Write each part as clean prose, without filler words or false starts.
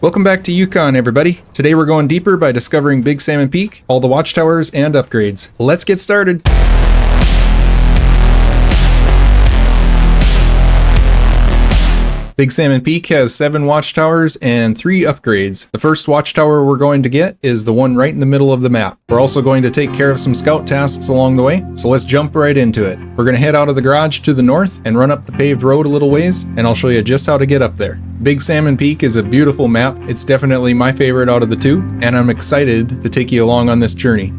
Welcome back to Yukon, everybody. Today we're going deeper by discovering Big Salmon Peak, all the watchtowers, and upgrades. Let's get started. Big Salmon Peak has 7 watchtowers and 3 upgrades. The first watchtower we're going to get is the one right in the middle of the map. We're also going to take care of some scout tasks along the way, so let's jump right into it. We're going to head out of the garage to the north and run up the paved road a little ways, and I'll show you just how to get up there. Big Salmon Peak is a beautiful map. It's definitely my favorite out of the two, and I'm excited to take you along on this journey.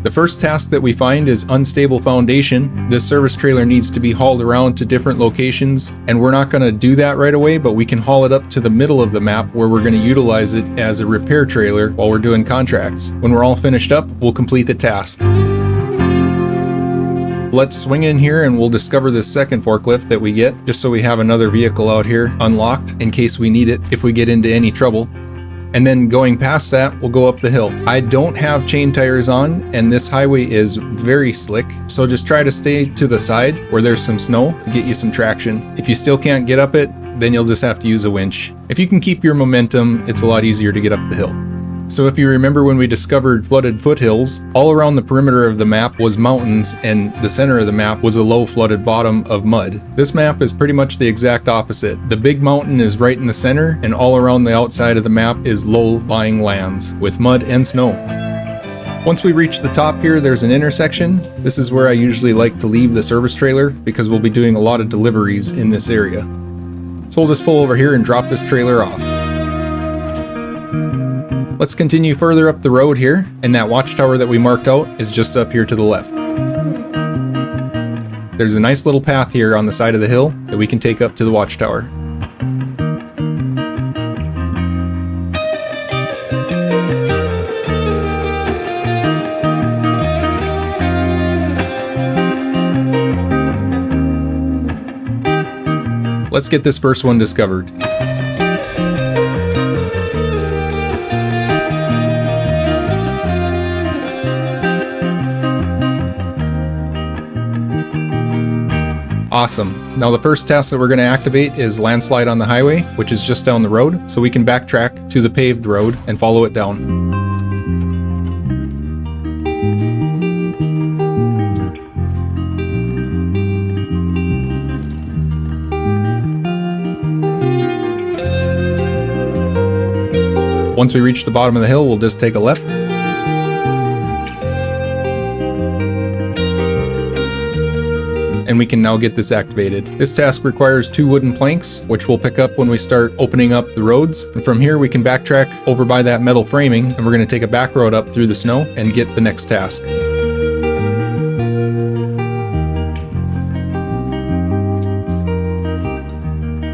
The first task that we find is unstable foundation. This service trailer needs to be hauled around to different locations, and we're not going to do that right away, but we can haul it up to the middle of the map where we're going to utilize it as a repair trailer while we're doing contracts. When we're all finished up, we'll complete the task. Let's swing in here and we'll discover this second forklift that we get, just so we have another vehicle out here unlocked in case we need it if we get into any trouble. And then going past that, we'll go up the hill. I don't have chain tires on, and this highway is very slick, so just try to stay to the side where there's some snow to get you some traction. If you still can't get up it, then you'll just have to use a winch. If you can keep your momentum, it's a lot easier to get up the hill. So if you remember when we discovered flooded foothills, all around the perimeter of the map was mountains, and the center of the map was a low flooded bottom of mud. This map is pretty much the exact opposite. The big mountain is right in the center, and all around the outside of the map is low-lying lands with mud and snow. Once we reach the top here, there's an intersection. This is where I usually like to leave the service trailer because we'll be doing a lot of deliveries in this area. So we'll just pull over here and drop this trailer off. Let's continue further up the road here, and that watchtower that we marked out is just up here to the left. There's a nice little path here on the side of the hill that we can take up to the watchtower. Let's get this first one discovered. Awesome. Now the first task that we're going to activate is landslide on the highway, which is just down the road, so we can backtrack to the paved road and follow it down. Once we reach the bottom of the hill, we'll just take a left. And we can now get this activated. This task requires 2 wooden planks, which we'll pick up when we start opening up the roads. And from here we can backtrack over by that metal framing, and we're going to take a back road up through the snow and get the next task.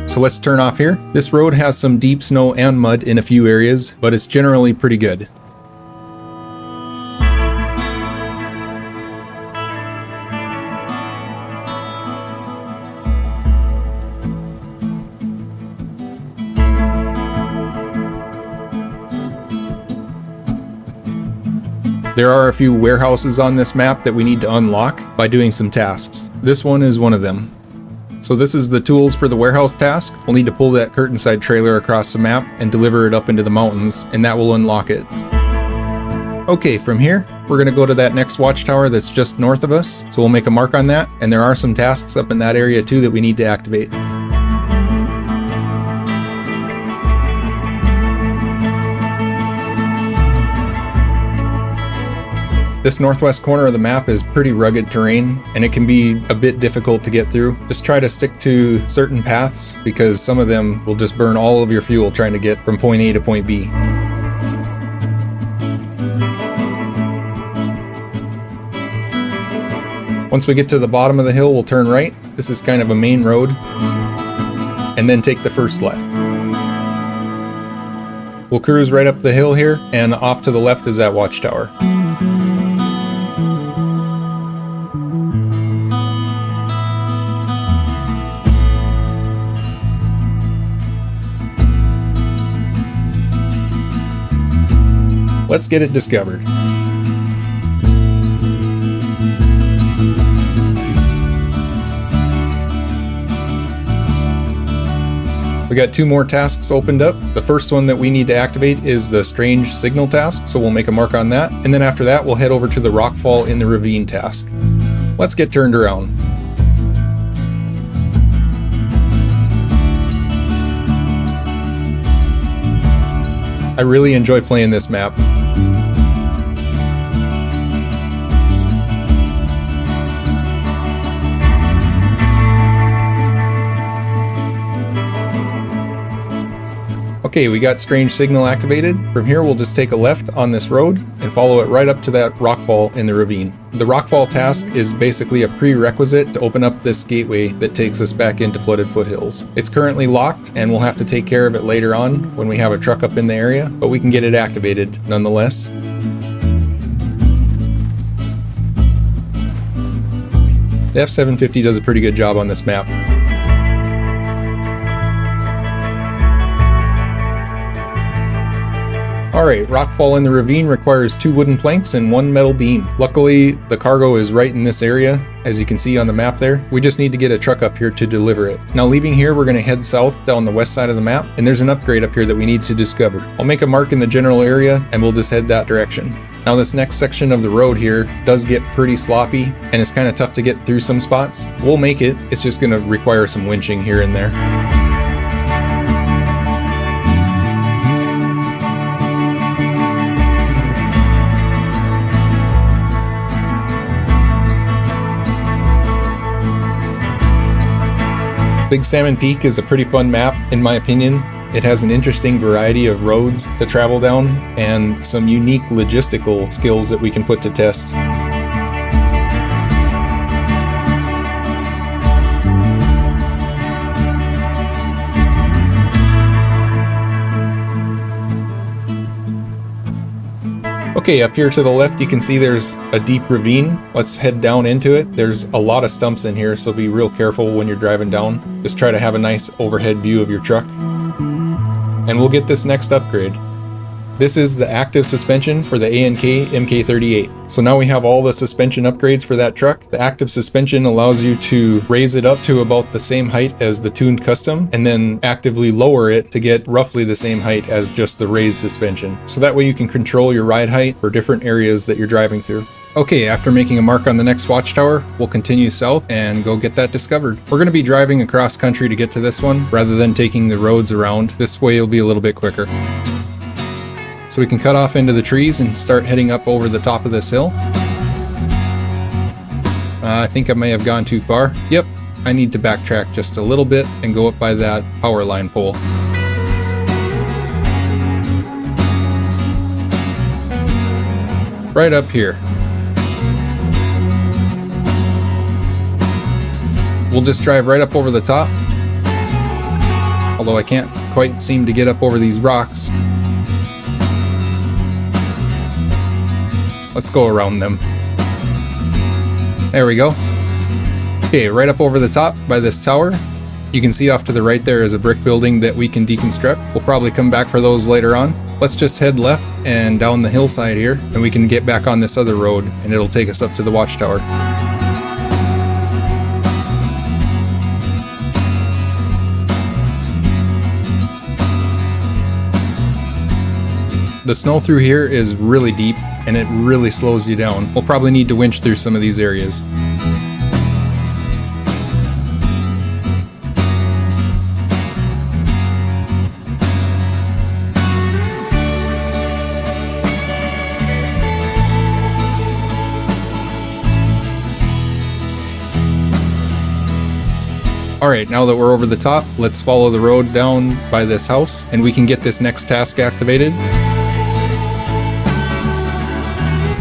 So let's turn off here. This road has some deep snow and mud in a few areas, but it's generally pretty good. There are a few warehouses on this map that we need to unlock by doing some tasks. This one is one of them. So this is the tools for the warehouse task. We'll need to pull that curtain-side trailer across the map and deliver it up into the mountains, and that will unlock it. Okay, from here, we're going to go to that next watchtower that's just north of us, so we'll make a mark on that, and there are some tasks up in that area too that we need to activate. This northwest corner of the map is pretty rugged terrain, and it can be a bit difficult to get through. Just try to stick to certain paths, because some of them will just burn all of your fuel trying to get from point A to point B. Once we get to the bottom of the hill, we'll turn right. This is kind of a main road, and then take the first left. We'll cruise right up the hill here, and off to the left is that watchtower. Let's get it discovered. We got 2 more tasks opened up. The first one that we need to activate is the strange signal task, so we'll make a mark on that. And then after that, we'll head over to the rockfall in the ravine task. Let's get turned around. I really enjoy playing this map. Okay, we got strange signal activated. From here, we'll just take a left on this road and follow it right up to that rockfall in the ravine. The rockfall task is basically a prerequisite to open up this gateway that takes us back into flooded foothills. It's currently locked, and we'll have to take care of it later on when we have a truck up in the area, but we can get it activated nonetheless. The F750 does a pretty good job on this map. Alright, rockfall in the ravine requires 2 wooden planks and 1 metal beam. Luckily, the cargo is right in this area, as you can see on the map there. We just need to get a truck up here to deliver it. Now leaving here, we're going to head south down the west side of the map, and there's an upgrade up here that we need to discover. I'll make a mark in the general area, and we'll just head that direction. Now this next section of the road here does get pretty sloppy, and it's kind of tough to get through some spots. We'll make it, it's just going to require some winching here and there. Big Salmon Peak is a pretty fun map, in my opinion. It has an interesting variety of roads to travel down and some unique logistical skills that we can put to test. Okay, up here to the left you can see there's a deep ravine. Let's head down into it. There's a lot of stumps in here, so be real careful when you're driving down. Just try to have a nice overhead view of your truck. And we'll get this next upgrade. This is the active suspension for the A&K MK38. So now we have all the suspension upgrades for that truck. The active suspension allows you to raise it up to about the same height as the tuned custom, and then actively lower it to get roughly the same height as just the raised suspension. So that way you can control your ride height for different areas that you're driving through. Okay, after making a mark on the next watchtower, we'll continue south and go get that discovered. We're going to be driving across country to get to this one, rather than taking the roads around. This way it'll be a little bit quicker. So we can cut off into the trees and start heading up over the top of this hill. I think I may have gone too far. Yep, I need to backtrack just a little bit and go up by that power line pole. Right up here. We'll just drive right up over the top. Although I can't quite seem to get up over these rocks. Let's go around them. There we go. Okay, right up over the top by this tower. You can see off to the right there is a brick building that we can deconstruct. We'll probably come back for those later on. Let's just head left and down the hillside here, and we can get back on this other road, and it'll take us up to the watchtower. The snow through here is really deep, and it really slows you down. We'll probably need to winch through some of these areas. Alright, now that we're over the top, let's follow the road down by this house, and we can get this next task activated.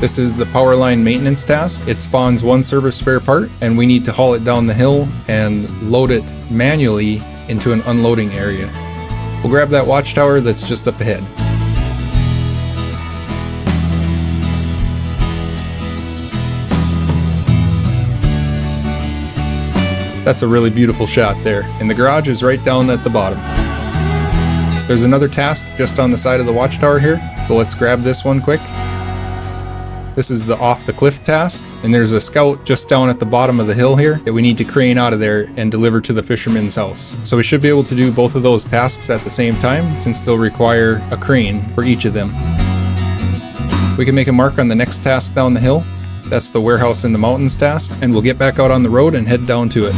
This is the power line maintenance task. It spawns 1 service spare part, and we need to haul it down the hill and load it manually into an unloading area. We'll grab that watchtower that's just up ahead. That's a really beautiful shot there, and the garage is right down at the bottom. There's another task just on the side of the watchtower here, so let's grab this one quick. This is the off the cliff task, and there's a scout just down at the bottom of the hill here that we need to crane out of there and deliver to the fisherman's house. So we should be able to do both of those tasks at the same time, since they'll require a crane for each of them. We can make a mark on the next task down the hill. That's the warehouse in the mountains task, and we'll get back out on the road and head down to it.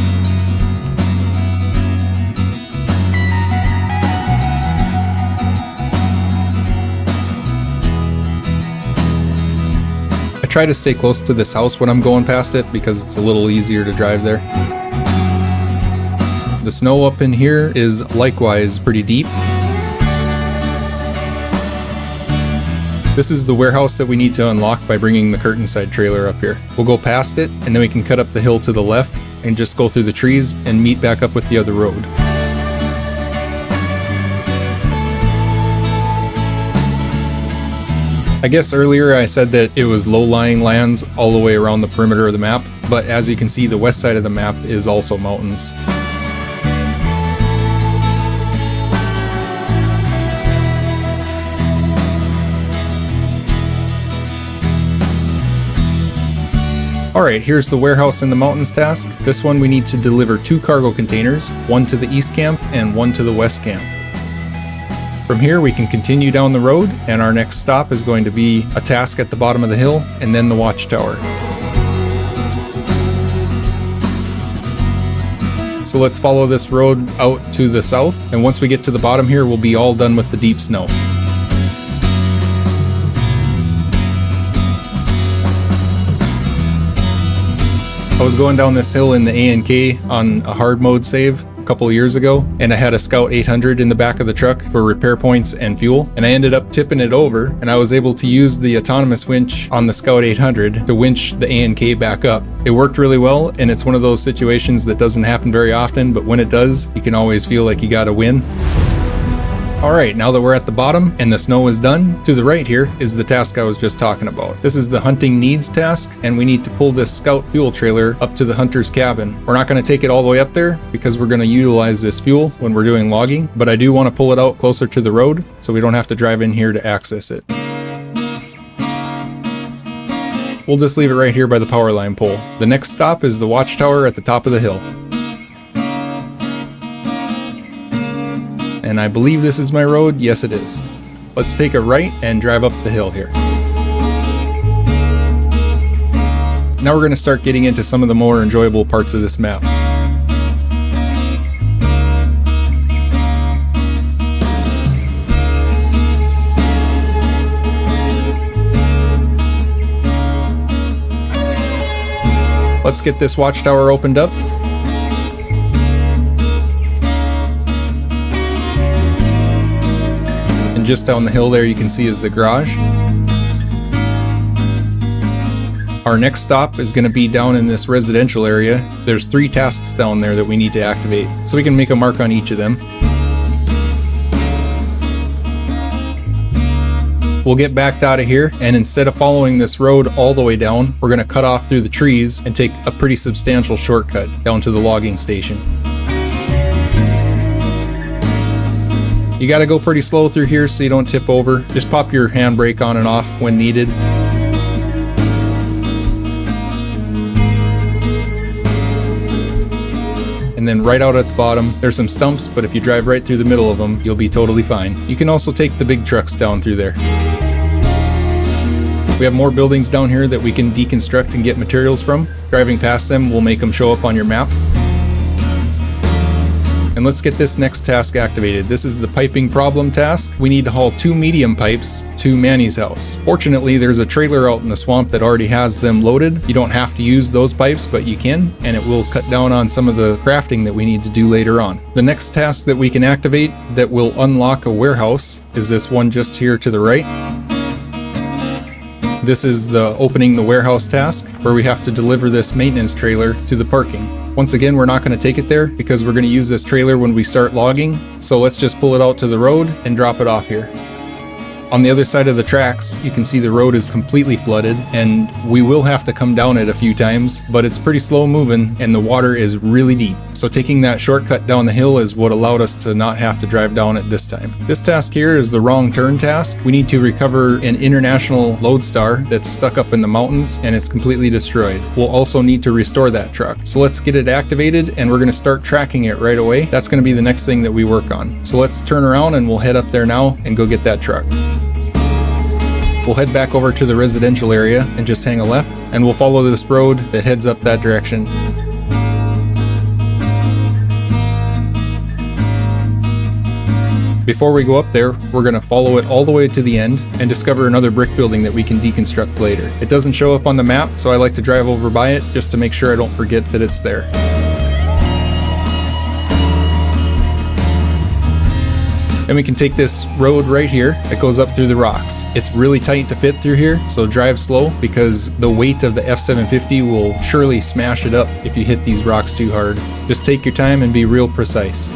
I try to stay close to this house when I'm going past it because it's a little easier to drive there. The snow up in here is likewise pretty deep. This is the warehouse that we need to unlock by bringing the curtain side trailer up here. We'll go past it, and then we can cut up the hill to the left and just go through the trees and meet back up with the other road. I guess earlier I said that it was low-lying lands all the way around the perimeter of the map, but as you can see, the west side of the map is also mountains. Alright, here's the warehouse in the mountains task. This one we need to deliver 2 cargo containers, one to the east camp and one to the west camp. From here we can continue down the road, and our next stop is going to be a task at the bottom of the hill and then the watchtower. So let's follow this road out to the south, and once we get to the bottom here we'll be all done with the deep snow. I was going down this hill in the A&K on a hard mode save a couple of years ago, and I had a Scout 800 in the back of the truck for repair points and fuel, and I ended up tipping it over, and I was able to use the autonomous winch on the Scout 800 to winch the A&K back up. It worked really well, and it's one of those situations that doesn't happen very often, but when it does, you can always feel like you got a win. Alright, now that we're at the bottom and the snow is done, to the right here is the task I was just talking about. This is the hunting needs task, and we need to pull this Scout fuel trailer up to the hunter's cabin. We're not going to take it all the way up there because we're going to utilize this fuel when we're doing logging, but I do want to pull it out closer to the road so we don't have to drive in here to access it. We'll just leave it right here by the power line pole. The next stop is the watchtower at the top of the hill. And I believe this is my road. Yes, it is. Let's take a right and drive up the hill here. Now we're going to start getting into some of the more enjoyable parts of this map. Let's get this watchtower opened up. And just down the hill there you can see is the garage. Our next stop is going to be down in this residential area. There's 3 tasks down there that we need to activate, so we can make a mark on each of them. We'll get backed out of here, and instead of following this road all the way down, we're going to cut off through the trees and take a pretty substantial shortcut down to the logging station. You got to go pretty slow through here so you don't tip over. Just pop your handbrake on and off when needed. And then right out at the bottom, there's some stumps, but if you drive right through the middle of them, you'll be totally fine. You can also take the big trucks down through there. We have more buildings down here that we can deconstruct and get materials from. Driving past them will make them show up on your map. And let's get this next task activated. This is the piping problem task. We need to haul 2 medium pipes to Manny's house. Fortunately, there's a trailer out in the swamp that already has them loaded. You don't have to use those pipes, but you can, and it will cut down on some of the crafting that we need to do later on. The next task that we can activate that will unlock a warehouse is this one just here to the right. This is the opening the warehouse task, where we have to deliver this maintenance trailer to the parking. Once again, we're not going to take it there because we're going to use this trailer when we start logging, so let's just pull it out to the road and drop it off here. On the other side of the tracks, you can see the road is completely flooded, and we will have to come down it a few times, but it's pretty slow moving and the water is really deep. So taking that shortcut down the hill is what allowed us to not have to drive down it this time. This task here is the wrong turn task. We need to recover an international lodestar that's stuck up in the mountains and it's completely destroyed. We'll also need to restore that truck. So let's get it activated and we're going to start tracking it right away. That's going to be the next thing that we work on. So let's turn around and we'll head up there now and go get that truck. We'll head back over to the residential area and just hang a left, and we'll follow this road that heads up that direction. Before we go up there, we're going to follow it all the way to the end and discover another brick building that we can deconstruct later. It doesn't show up on the map, so I like to drive over by it just to make sure I don't forget that it's there. Then we can take this road right here that goes up through the rocks. It's really tight to fit through here, so drive slow because the weight of the F750 will surely smash it up if you hit these rocks too hard. Just take your time and be real precise.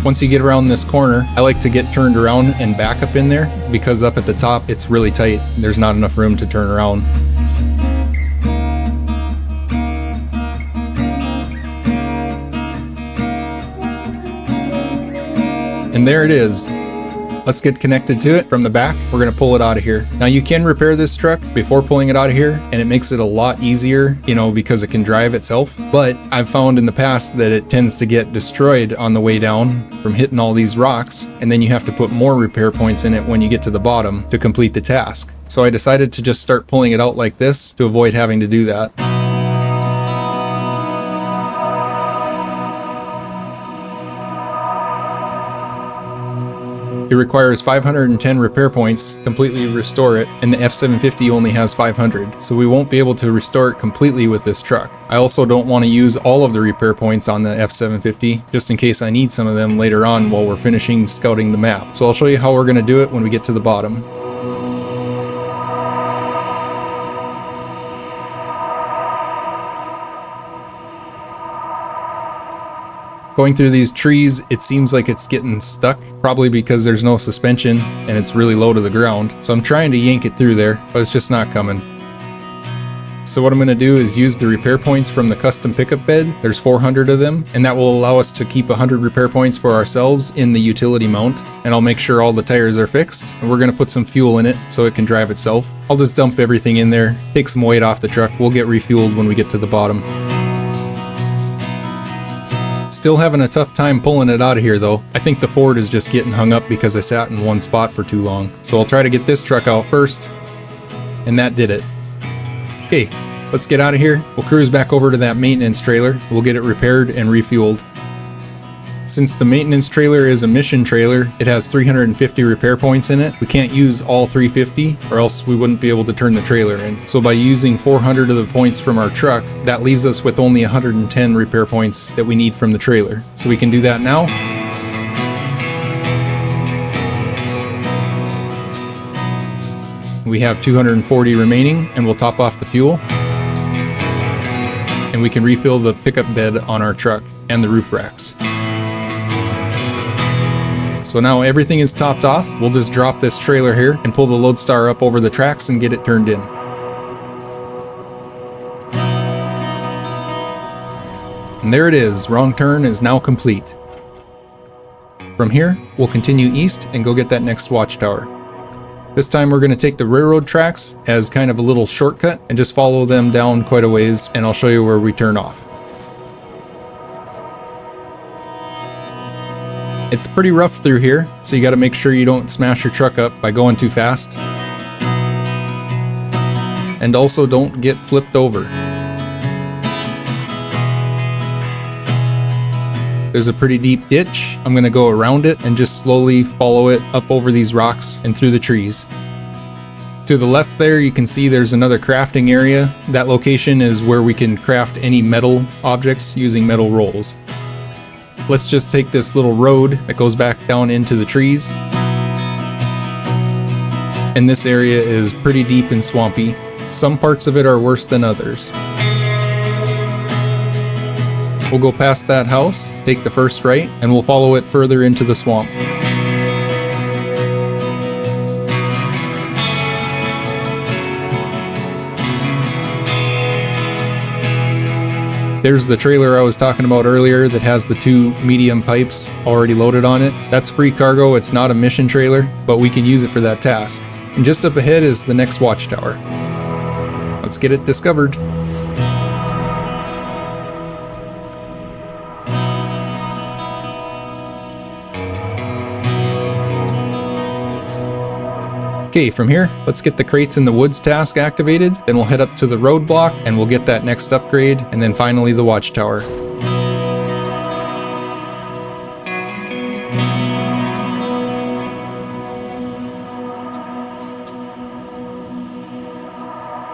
Once you get around this corner, I like to get turned around and back up in there because up at the top it's really tight. There's not enough room to turn around. And there it is. Let's get connected to it from the back. We're going to pull it out of here. Now you can repair this truck before pulling it out of here, and it makes it a lot easier, because it can drive itself. But I've found in the past that it tends to get destroyed on the way down from hitting all these rocks, and then you have to put more repair points in it when you get to the bottom to complete the task. So I decided to just start pulling it out like this to avoid having to do that. It requires 510 repair points to completely restore it, and the F750 only has 500, so we won't be able to restore it completely with this truck. I also don't want to use all of the repair points on the F750, just in case I need some of them later on while we're finishing scouting the map. So I'll show you how we're going to do it when we get to the bottom. Going through these trees, it seems like it's getting stuck, probably because there's no suspension and it's really low to the ground. So I'm trying to yank it through there, but it's just not coming. So what I'm going to do is use the repair points from the custom pickup bed. There's 400 of them, and that will allow us to keep 100 repair points for ourselves in the utility mount. And I'll make sure all the tires are fixed, and we're going to put some fuel in it so it can drive itself. I'll just dump everything in there, take some weight off the truck. We'll get refueled when we get to the bottom. Still having a tough time pulling it out of here though. I think the Ford is just getting hung up because I sat in one spot for too long. So I'll try to get this truck out first, and that did it. Okay, let's get out of here. We'll cruise back over to that maintenance trailer. We'll get it repaired and refueled. Since the maintenance trailer is a mission trailer, it has 350 repair points in it. We can't use all 350 or else we wouldn't be able to turn the trailer in. So by using 400 of the points from our truck, that leaves us with only 110 repair points that we need from the trailer. So we can do that now. We have 240 remaining, and we'll top off the fuel. And we can refill the pickup bed on our truck and the roof racks. So now everything is topped off. We'll just drop this trailer here and pull the Lodestar up over the tracks and get it turned in. And there it is. Wrong turn is now complete. From here, we'll continue east and go get that next watchtower. This time we're going to take the railroad tracks as kind of a little shortcut and just follow them down quite a ways, and I'll show you where we turn off. It's pretty rough through here, so you got to make sure you don't smash your truck up by going too fast. And also don't get flipped over. There's a pretty deep ditch. I'm going to go around it and just slowly follow it up over these rocks and through the trees. To the left there, you can see there's another crafting area. That location is where we can craft any metal objects using metal rolls. Let's just take this little road that goes back down into the trees. And this area is pretty deep and swampy. Some parts of it are worse than others. We'll go past that house, take the first right, and we'll follow it further into the swamp. There's the trailer I was talking about earlier that has the 2 medium pipes already loaded on it. That's free cargo, it's not a mission trailer, but we can use it for that task. And just up ahead is the next watchtower. Let's get it discovered. Okay, from here, let's get the crates in the woods task activated, then we'll head up to the roadblock and we'll get that next upgrade, and then finally the watchtower.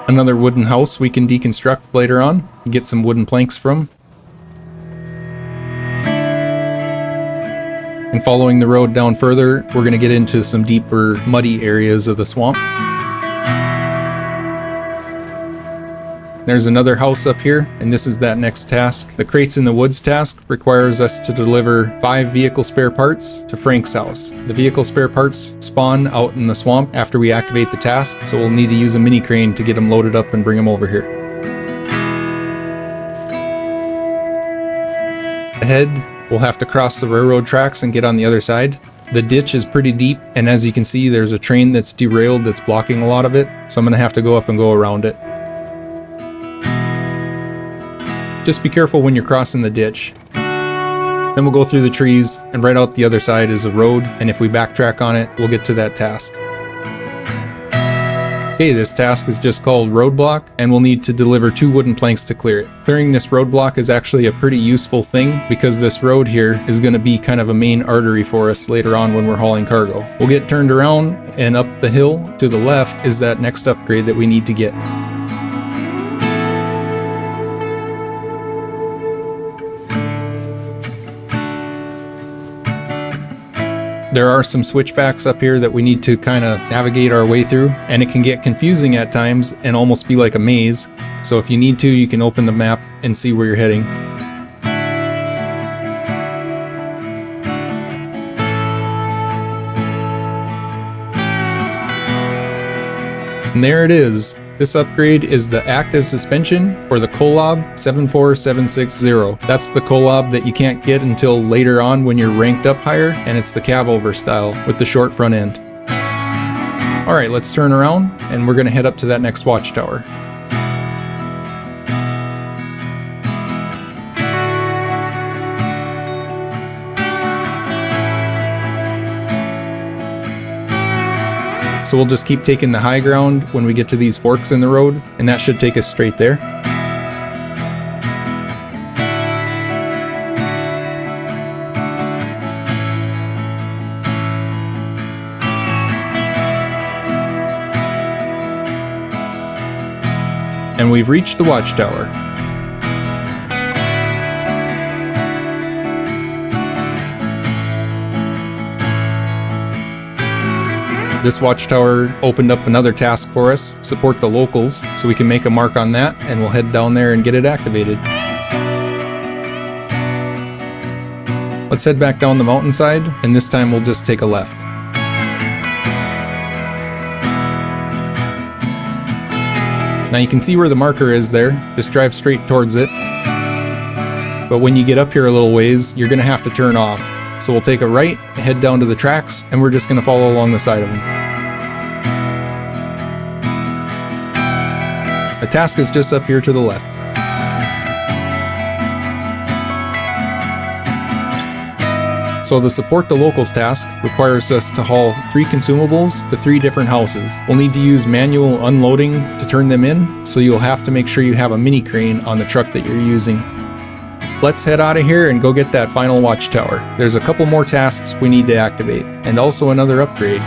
Another wooden house we can deconstruct later on, get some wooden planks from. And following the road down further, we're going to get into some deeper, muddy areas of the swamp. There's another house up here, and this is that next task. The crates in the woods task requires us to deliver 5 vehicle spare parts to Frank's house. The vehicle spare parts spawn out in the swamp after we activate the task, so we'll need to use a mini crane to get them loaded up and bring them over here. Ahead, we'll have to cross the railroad tracks and get on the other side. The ditch is pretty deep, and as you can see, there's a train that's derailed that's blocking a lot of it, so I'm going to have to go up and go around it. Just be careful when you're crossing the ditch. Then we'll go through the trees, and right out the other side is a road, and if we backtrack on it, we'll get to that task. Okay, this task is just called roadblock, and we'll need to deliver 2 wooden planks to clear it. Clearing this roadblock is actually a pretty useful thing, because this road here is going to be kind of a main artery for us later on when we're hauling cargo. We'll get turned around, and up the hill to the left is that next upgrade that we need to get. There are some switchbacks up here that we need to kind of navigate our way through, and it can get confusing at times and almost be like a maze. So if you need to, you can open the map and see where you're heading. And there it is. This upgrade is the active suspension for the Kolob 74760. That's the Kolob that you can't get until later on when you're ranked up higher, and it's the cabover style with the short front end. Alright, let's turn around and we're going to head up to that next watchtower. So we'll just keep taking the high ground when we get to these forks in the road, and that should take us straight there. And we've reached the watchtower. This watchtower opened up another task for us, support the locals, so we can make a mark on that, and we'll head down there and get it activated. Let's head back down the mountainside, and this time we'll just take a left. Now you can see where the marker is there, just drive straight towards it. But when you get up here a little ways, you're going to have to turn off. So we'll take a right, head down to the tracks, and we're just going to follow along the side of them. The task is just up here to the left. So the support the locals task requires us to haul 3 consumables to 3 different houses. We'll need to use manual unloading to turn them in, so you'll have to make sure you have a mini crane on the truck that you're using. Let's head out of here and go get that final watchtower. There's a couple more tasks we need to activate, and also another upgrade.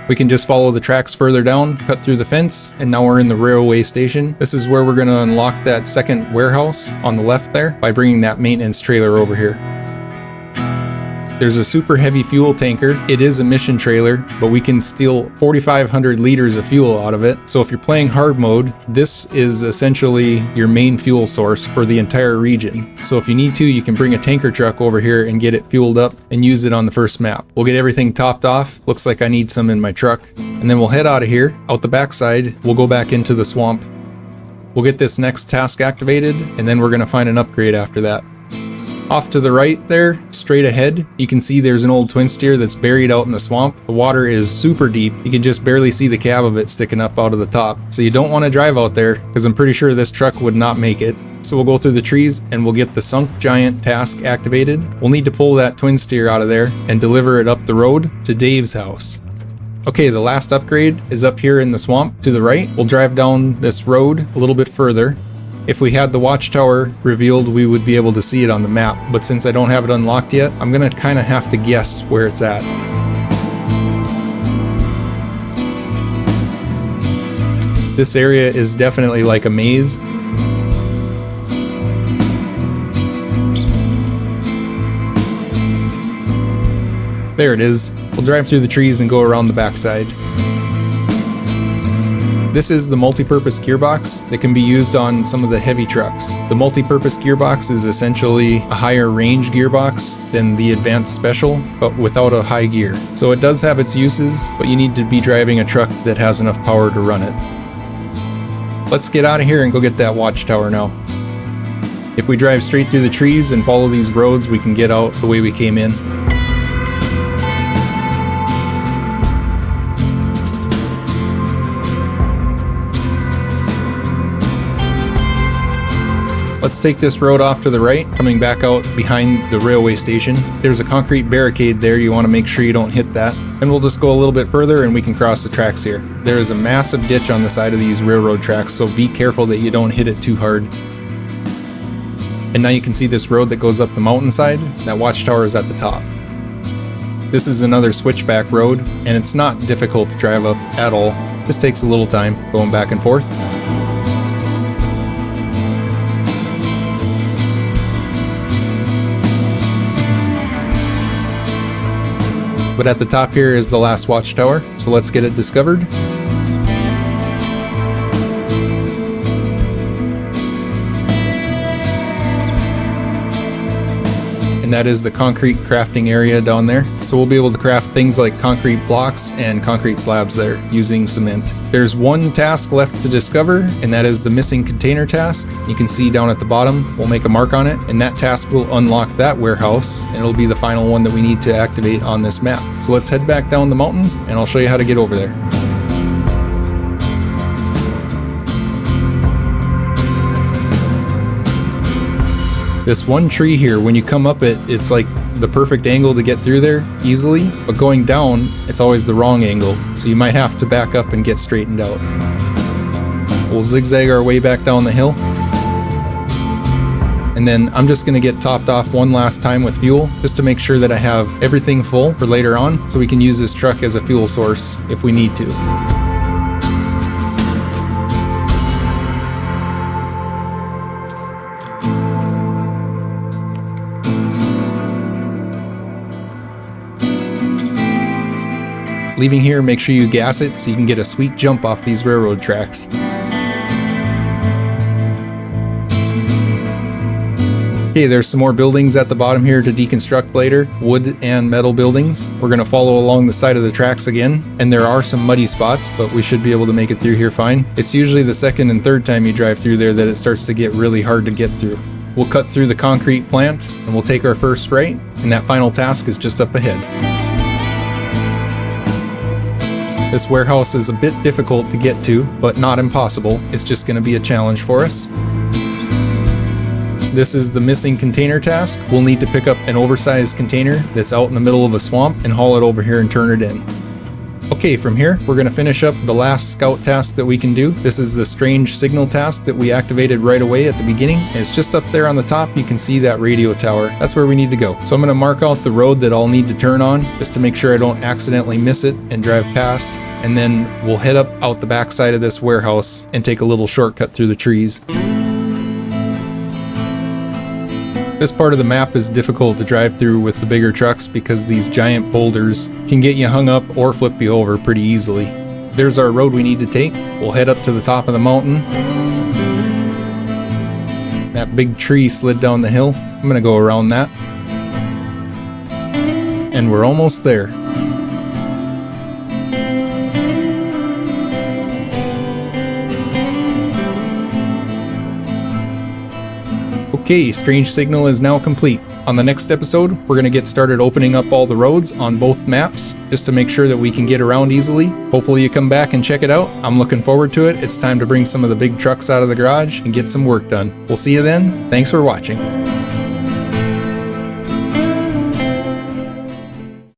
We can just follow the tracks further down, cut through the fence, and now we're in the railway station. This is where we're going to unlock that second warehouse on the left there by bringing that maintenance trailer over here. There's a super heavy fuel tanker. It is a mission trailer, but we can steal 4,500 liters of fuel out of it. So if you're playing hard mode, this is essentially your main fuel source for the entire region. So if you need to, you can bring a tanker truck over here and get it fueled up and use it on the first map. We'll get everything topped off. Looks like I need some in my truck. And then we'll head out of here. Out the backside, we'll go back into the swamp. We'll get this next task activated, and then we're gonna find an upgrade after that. Off to the right there, straight ahead, you can see there's an old twin steer that's buried out in the swamp. The water is super deep. You can just barely see the cab of it sticking up out of the top. So you don't want to drive out there, because I'm pretty sure this truck would not make it. So we'll go through the trees and we'll get the sunk giant task activated. We'll need to pull that twin steer out of there and deliver it up the road to Dave's house. Okay, the last upgrade is up here in the swamp to the right. We'll drive down this road a little bit further. If we had the watchtower revealed, we would be able to see it on the map, but since I don't have it unlocked yet, I'm gonna kind of have to guess where it's at. This area is definitely like a maze. There it is. We'll drive through the trees and go around the backside. This is the multi-purpose gearbox that can be used on some of the heavy trucks. The multi-purpose gearbox is essentially a higher range gearbox than the advanced special, but without a high gear. So it does have its uses, but you need to be driving a truck that has enough power to run it. Let's get out of here and go get that watchtower now. If we drive straight through the trees and follow these roads, we can get out the way we came in. Let's take this road off to the right, coming back out behind the railway station. There's a concrete barricade there, you want to make sure you don't hit that. And we'll just go a little bit further and we can cross the tracks here. There is a massive ditch on the side of these railroad tracks, so be careful that you don't hit it too hard. And now you can see this road that goes up the mountainside. That watchtower is at the top. This is another switchback road, and it's not difficult to drive up at all. Just takes a little time going back and forth. But at the top here is the last watchtower, so let's get it discovered. And that is the concrete crafting area down there. So we'll be able to craft things like concrete blocks and concrete slabs there using cement. There's one task left to discover, and that is the missing container task. You can see down at the bottom, we'll make a mark on it, and that task will unlock that warehouse, and it'll be the final one that we need to activate on this map. So let's head back down the mountain, and I'll show you how to get over there. This one tree here, when you come up it, it's like the perfect angle to get through there easily, but going down, it's always the wrong angle, so you might have to back up and get straightened out. We'll zigzag our way back down the hill. And then I'm just going to get topped off one last time with fuel, just to make sure that I have everything full for later on, so we can use this truck as a fuel source if we need to. Leaving here, make sure you gas it so you can get a sweet jump off these railroad tracks. Okay, there's some more buildings at the bottom here to deconstruct later, wood and metal buildings. We're gonna follow along the side of the tracks again, and there are some muddy spots, but we should be able to make it through here fine. It's usually the second and third time you drive through there that it starts to get really hard to get through. We'll cut through the concrete plant, and we'll take our first right, and that final task is just up ahead. This warehouse is a bit difficult to get to, but not impossible. It's just going to be a challenge for us. This is the missing container task. We'll need to pick up an oversized container that's out in the middle of a swamp and haul it over here and turn it in. Okay, from here, we're going to finish up the last scout task that we can do. This is the strange signal task that we activated right away at the beginning. And it's just up there on the top. You can see that radio tower. That's where we need to go. So I'm going to mark out the road that I'll need to turn on just to make sure I don't accidentally miss it and drive past. And then we'll head up out the back side of this warehouse and take a little shortcut through the trees. This part of the map is difficult to drive through with the bigger trucks because these giant boulders can get you hung up or flip you over pretty easily. There's our road we need to take. We'll head up to the top of the mountain. That big tree slid down the hill. I'm gonna go around that. And we're almost there. Okay, Strange Signal is now complete. On the next episode, we're going to get started opening up all the roads on both maps, just to make sure that we can get around easily. Hopefully you come back and check it out. I'm looking forward to it. It's time to bring some of the big trucks out of the garage and get some work done. We'll see you then. Thanks for watching.